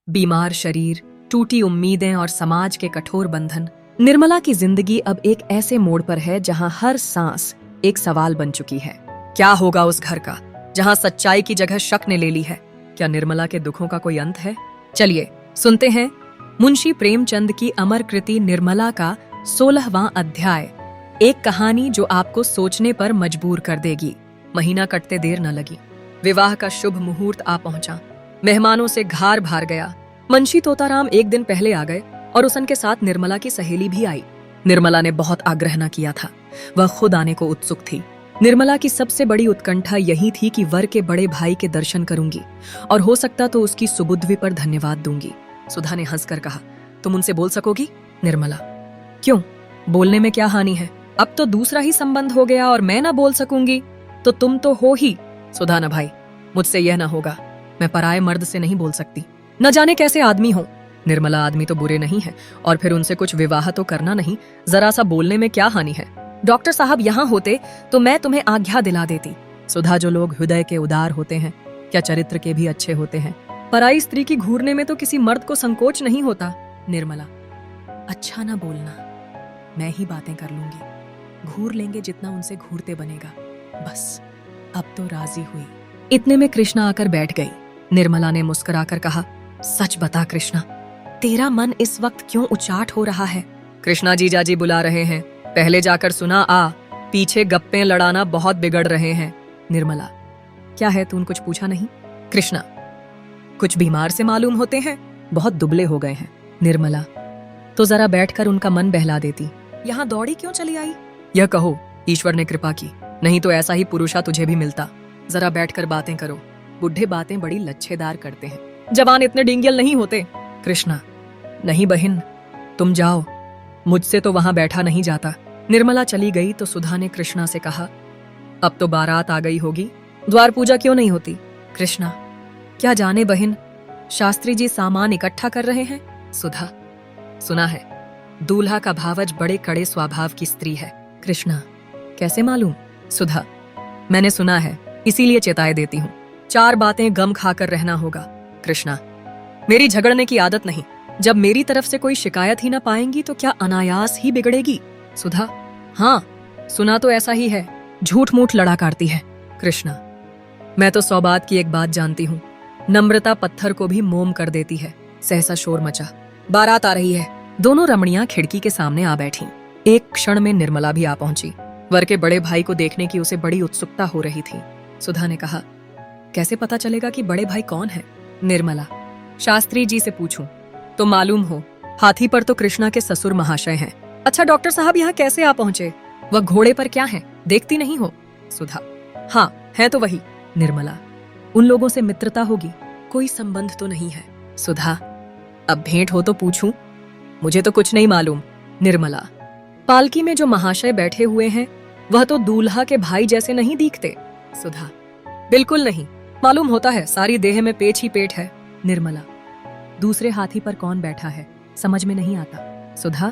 बीमार शरीर, टूटी उम्मीदें और समाज के कठोर बंधन। निर्मला की जिंदगी अब एक ऐसे मोड़ पर है जहां हर सांस एक सवाल बन चुकी है। क्या होगा उस घर का जहां सच्चाई की जगह शक ने ले ली है? क्या निर्मला के दुखों का कोई अंत है? चलिए सुनते हैं मुंशी प्रेमचंद की अमर कृति निर्मला का 16वां अध्याय। एक कहानी जो आपको सोचने पर मजबूर कर देगी। महीना कटते देर न लगी। विवाह का शुभ मुहूर्त आ पहुंचा। मेहमानों से घार भार गया। मुंशी तोताराम एक दिन पहले आ गए और उनके साथ निर्मला की सहेली भी आई। निर्मला ने बहुत आग्रह न किया था, वह खुद आने को उत्सुक थी। निर्मला की सबसे बड़ी उत्कंठा यही थी कि वर के बड़े भाई के दर्शन करूंगी और हो सकता तो उसकी सुबुद्धि पर धन्यवाद दूंगी। सुधा ने हंसकर कहा, तुम उनसे बोल सकोगी? निर्मला, क्यों? बोलने में क्या हानि है? अब तो दूसरा ही संबंध हो गया और मैं ना बोल सकूंगी तो तुम तो हो ही। सुधा न भाई, मुझसे यह ना होगा। मैं पराये मर्द से नहीं बोल सकती। न जाने कैसे आदमी हो। निर्मला, आदमी तो बुरे नहीं है और फिर उनसे कुछ विवाह तो करना नहीं। जरा सा बोलने में क्या हानि है? डॉक्टर साहब यहाँ होते तो मैं तुम्हें आज्ञा दिला देती। सुधा, जो लोग हृदय के उदार होते हैं क्या चरित्र के भी अच्छे होते हैं? पराई स्त्री की घूरने में तो किसी मर्द को संकोच नहीं होता। निर्मला, अच्छा ना बोलना, मैं ही बातें कर लूंगी। घूर लेंगे जितना उनसे घूरते बनेगा। बस अब तो राजी हुई। इतने में कृष्णा आकर बैठ गई। निर्मला ने मुस्कुराकर कहा, सच बता कृष्णा, तेरा मन इस वक्त क्यों उचाट हो रहा है? कृष्णा जीजाजी बुला रहे हैं, पहले जाकर सुना आ। पीछे गप्पे लड़ाना बहुत बिगड़ रहे हैं। निर्मला, क्या है, तूने कुछ पूछा नहीं? कृष्णा, कुछ बीमार से मालूम होते हैं, बहुत दुबले हो गए हैं। निर्मला, तो जरा बैठकर उनका मन बहला देती। यहाँ दौड़ी क्यों चली आई? यह कहो ईश्वर ने कृपा की, नहीं तो ऐसा ही पुरुषा तुझे भी मिलता। जरा बैठकर बातें करो। बुढ़े बातें बड़ी लच्छेदार करते हैं, जवान इतने डिंगियल नहीं होते। कृष्णा, नहीं बहन, तुम जाओ, मुझसे तो वहां बैठा नहीं जाता। निर्मला चली गई तो सुधा ने कृष्णा से कहा, अब तो बारात आ गई होगी, द्वार पूजा क्यों नहीं होती? कृष्णा, क्या जाने बहन, शास्त्री जी सामान इकट्ठा कर रहे हैं। सुधा, सुना है दूल्हा का भावज बड़े कड़े स्वभाव की स्त्री है। कृष्णा, कैसे मालूम? सुधा, मैंने सुना है, इसीलिए चेताए देती हूँ। 4 बातें गम खाकर रहना होगा। कृष्णा, मेरी झगड़ने की आदत नहीं। जब मेरी तरफ से कोई शिकायत ही ना पाएंगी तो क्या अनायास ही बिगड़ेगी? सुधा, हाँ, सुना तो ऐसा ही है, झूठ मूठ लड़ा करती है। कृष्णा, मैं तो 100 बात की एक बात जानती हूँ, नम्रता पत्थर को भी मोम कर देती है। सहसा शोर मचा। बारात आ रही है। दोनों रमणियां खिड़की के सामने आ बैठी। एक क्षण में निर्मला भी आ पहुंची। वर के बड़े भाई को देखने की उसे बड़ी उत्सुकता हो रही थी। सुधा ने कहा, कैसे पता चलेगा कि बड़े भाई कौन है? निर्मला, शास्त्री जी से पूछूं तो मालूम हो, हाथी पर तो कृष्णा के ससुर महाशय हैं। अच्छा, डॉक्टर साहब यहाँ कैसे आ पहुंचे? वह घोड़े पर क्या है, देखती नहीं हो? सुधा, हाँ है तो वही। निर्मला, उन लोगों से मित्रता होगी, कोई संबंध तो नहीं है? सुधा, अब भेंट हो तो पूछूं? मुझे तो कुछ नहीं मालूम। निर्मला, पालकी में जो महाशय बैठे हुए हैं वह तो दूल्हा के भाई जैसे नहीं दिखते? सुधा, बिल्कुल नहीं, मालूम होता है सारी देह में पेच ही पेट है। निर्मला, दूसरे हाथी पर कौन बैठा है, समझ में नहीं आता। सुधा,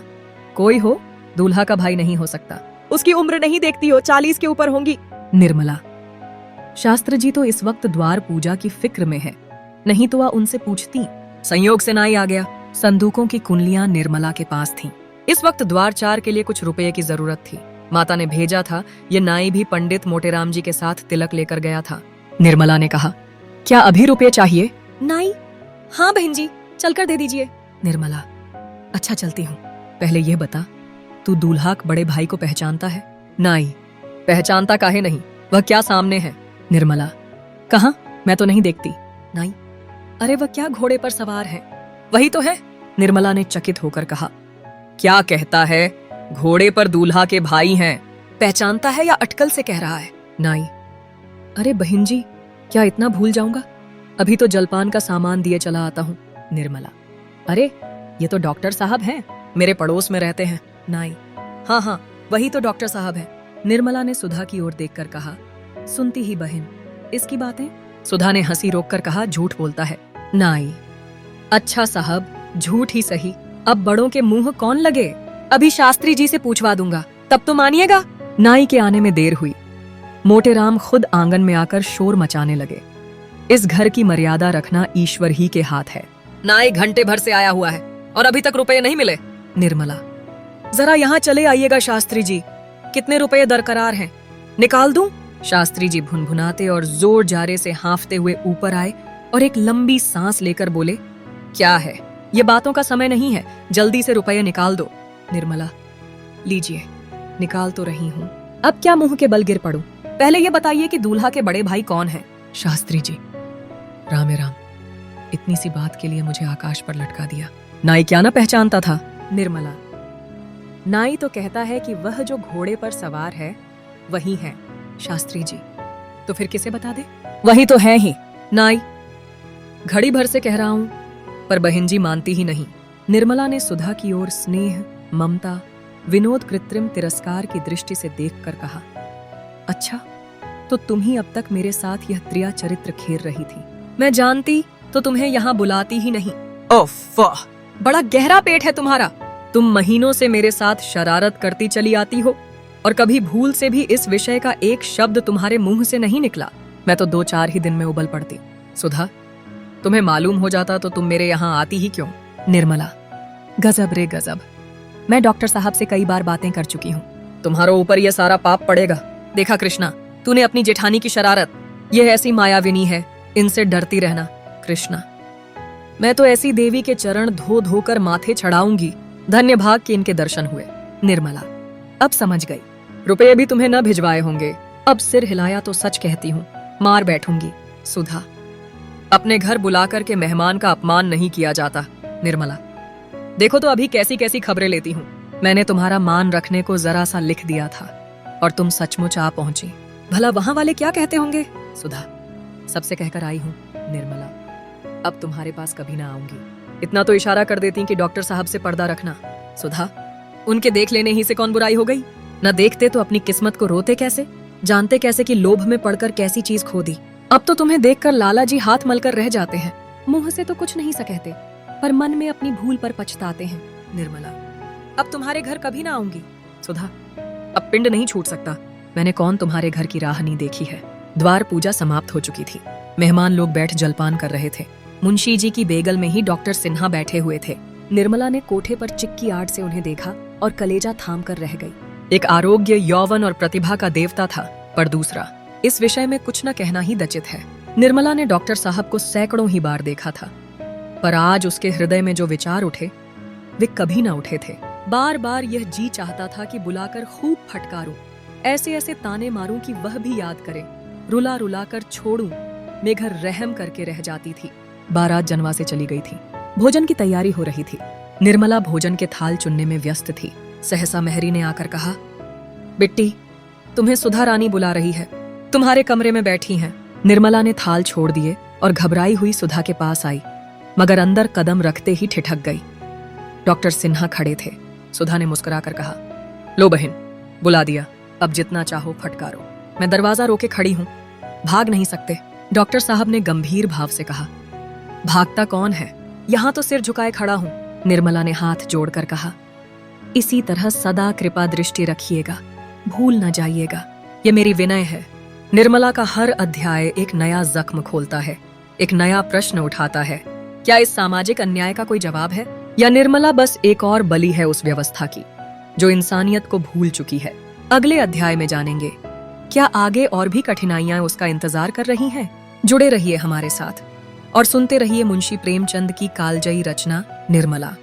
कोई हो, दूल्हा का भाई नहीं हो सकता। उसकी उम्र नहीं देखती हो, 40 के ऊपर होंगी। निर्मला, शास्त्र जी तो इस वक्त द्वार पूजा की फिक्र में है, नहीं तो वह उनसे पूछती। संयोग से नाई आ गया। संदूकों की कुंडलियां निर्मला के पास थीं। इस वक्त द्वार 4 के लिए कुछ रुपये की जरूरत थी। माता ने भेजा था, ये नाई भी पंडित मोटेराम जी के साथ तिलक लेकर गया था। निर्मला ने कहा, क्या अभी रुपये चाहिए? नाई, हाँ बहन जी, चलकर दे दीजिए। निर्मला, अच्छा चलती हूँ, पहले यह बता, तू दूल्हा बड़े भाई को पहचानता है? नाई, पहचानता काहे नहीं, वह क्या सामने है? निर्मला, कहाँ, मैं तो नहीं देखती। नाई, अरे वह क्या घोड़े पर सवार है? वही तो है। निर्मला ने चकित होकर कहा, क्या कहता है? घोड़े पर दूल्हा के भाई हैं। पहचानता है या अटकल से कह रहा है? नाई, अरे बहन जी, क्या इतना भूल जाऊंगा? अभी तो जलपान का सामान दिए चला आता हूँ। निर्मला, अरे ये तो डॉक्टर साहब हैं, मेरे पड़ोस में रहते हैं। नाई, हाँ हाँ, वही तो डॉक्टर साहब हैं। निर्मला ने सुधा की ओर देखकर कहा, सुनती ही बहन इसकी बातें? सुधा ने हंसी रोककर कहा, झूठ बोलता है। नाई, अच्छा साहब, झूठ ही सही, अब बड़ों के मुंह कौन लगे? अभी शास्त्री जी से पूछवा दूंगा, तब तो मानिएगा। नाई के आने में देर हुई। मोटेराम खुद आंगन में आकर शोर मचाने लगे। इस घर की मर्यादा रखना ईश्वर ही के हाथ है। नाई घंटे भर से आया हुआ है और अभी तक रुपए नहीं मिले। निर्मला, जरा यहाँ चले आइएगा शास्त्री जी, कितने रुपए दरकरार हैं, निकाल दूं? शास्त्री जी भुनभुनाते और जोर जारे से हांफते हुए ऊपर आए और एक लंबी सांस लेकर बोले, क्या है, ये बातों का समय नहीं है, जल्दी से रुपए निकाल दो। निर्मला, लीजिए, निकाल तो रही हूँ, अब क्या मुंह के बल गिर पड़ूं? पहले ये बताइए कि दूल्हा के बड़े भाई कौन हैं? शास्त्री जी, रामे राम, इतनी सी बात के लिए मुझे आकाश पर लटका दिया। नाई क्या ना पहचानता था? निर्मला, नाई तो कहता है कि वह जो घोड़े पर सवार है वही है। शास्त्री जी, तो फिर किसे बता दे? वही तो है ही। नाई, घड़ी भर से कह रहा हूं, पर बहन जी मानती ही नहीं। निर्मला ने सुधा की ओर स्नेह, ममता, विनोद, कृत्रिम तिरस्कार की दृष्टि से देखकर कहा, अच्छा, तो तुम ही अब तक मेरे साथ यह त्रिया चरित्र खेल रही थी। मैं जानती तो तुम्हें यहाँ बुलाती ही नहीं। ओफ, बड़ा गहरा पेट है तुम्हारा। तुम महीनों से मेरे साथ शरारत करती चली आती हो और कभी भूल से भी इस विषय का एक शब्द तुम्हारे मुंह से नहीं निकला। मैं तो 2-4 ही दिन में उबल पड़ती। सुधा, तुम्हें मालूम हो जाता तो तुम मेरे यहाँ आती ही क्यों? निर्मला, गजब रे गजब, मैं डॉक्टर साहब से कई बार बातें कर चुकी हूँ, तुम्हारे ऊपर यह सारा पाप पड़ेगा। देखा कृष्णा, तूने अपनी जेठानी की शरारत, यह ऐसी मायाविनी है, इनसे डरती रहना। कृष्णा, मैं तो ऐसी देवी के चरण धो धोकर माथे चढ़ाऊंगी, धन्य भाग के इनके दर्शन हुए। निर्मला, अब समझ गई, रुपये भी तुम्हें न भिजवाए होंगे। अब सिर हिलाया तो सच कहती हूँ, मार बैठूंगी। सुधा, अपने घर बुलाकर के मेहमान का अपमान नहीं किया जाता। निर्मला, देखो तो अभी कैसी कैसी खबरें लेती हूँ। मैंने तुम्हारा मान रखने को जरा सा लिख दिया था और तुम सचमुच आ पहुंची। भला वहां वाले क्या कहते होंगे? सुधा, सबसे कहकर आई हूँ। निर्मला, अब तुम्हारे पास कभी ना आऊंगी। इतना तो इशारा कर देती कि डॉक्टर साहब से पर्दा रखना। सुधा, उनके देख लेने ही से कौन बुराई हो गई? न देखते तो अपनी किस्मत को रोते कैसे, जानते कैसे कि लोभ में पड़कर कैसी चीज खो दी। अब तो तुम्हें देखकर लाला जी हाथ मलकर रह जाते हैं। मुंह से तो कुछ नहीं सकते, पर मन में अपनी भूल पर पछताते हैं। निर्मला, अब तुम्हारे घर कभी ना आऊंगी। सुधा, अब पिंड नहीं छूट सकता। मैंने कौन तुम्हारे घर की राह नहीं देखी है। द्वार पूजा समाप्त हो चुकी थी। मेहमान लोग बैठ जलपान कर रहे थे। मुंशी जी की बेगल में ही डॉक्टर सिन्हा बैठे हुए थे। निर्मला ने कोठे पर चिक्की आड़ से उन्हें देखा और कलेजा थाम कर रह गई। एक आरोग्य, यौवन और प्रतिभा का देवता था, पर दूसरा इस विषय में कुछ न कहना ही दचित है। निर्मला ने डॉक्टर साहब को सैकड़ों ही बार देखा था, पर आज उसके हृदय में जो विचार उठे वे कभी न उठे थे। बार बार यह जी चाहता था कि बुलाकर खूब फटकारूं, ऐसे ऐसे ताने मारूं कि वह भी याद करे, रुला रुला कर छोड़ूं। मेघर रहम करके रह जाती थी। बारात जनवा से चली गई थी। भोजन की तैयारी हो रही थी। निर्मला भोजन के थाल चुनने में व्यस्त थी। सहसा मेहरी ने आकर कहा, बिट्टी, तुम्हें सुधा रानी बुला रही है, तुम्हारे कमरे में बैठी हैं। निर्मला ने थाल छोड़ दिए और घबराई हुई सुधा के पास आई, मगर अंदर कदम रखते ही ठिठक गई। डॉक्टर सिन्हा खड़े थे। सुधा ने मुस्कुराकर कहा, लो बहन, बुला दिया, अब जितना चाहो फटकारो। मैं दरवाजा रोके खड़ी हूं, भाग नहीं सकते। डॉक्टर साहब ने गंभीर भाव से कहा, भागता कौन है, यहां तो सिर झुकाए खड़ा हूं। निर्मला ने हाथ जोड़कर कहा, इसी तरह सदा कृपा दृष्टि रखिएगा, भूल न जाइएगा, ये मेरी विनय है। निर्मला का हर अध्याय एक नया जख्म खोलता है, एक नया प्रश्न उठाता है। क्या इस सामाजिक अन्याय का कोई जवाब है, या निर्मला बस एक और बलि है उस व्यवस्था की जो इंसानियत को भूल चुकी है? अगले अध्याय में जानेंगे, क्या आगे और भी कठिनाइयां उसका इंतजार कर रही हैं? जुड़े रहिए हमारे साथ और सुनते रहिए मुंशी प्रेमचंद की कालजयी रचना निर्मला।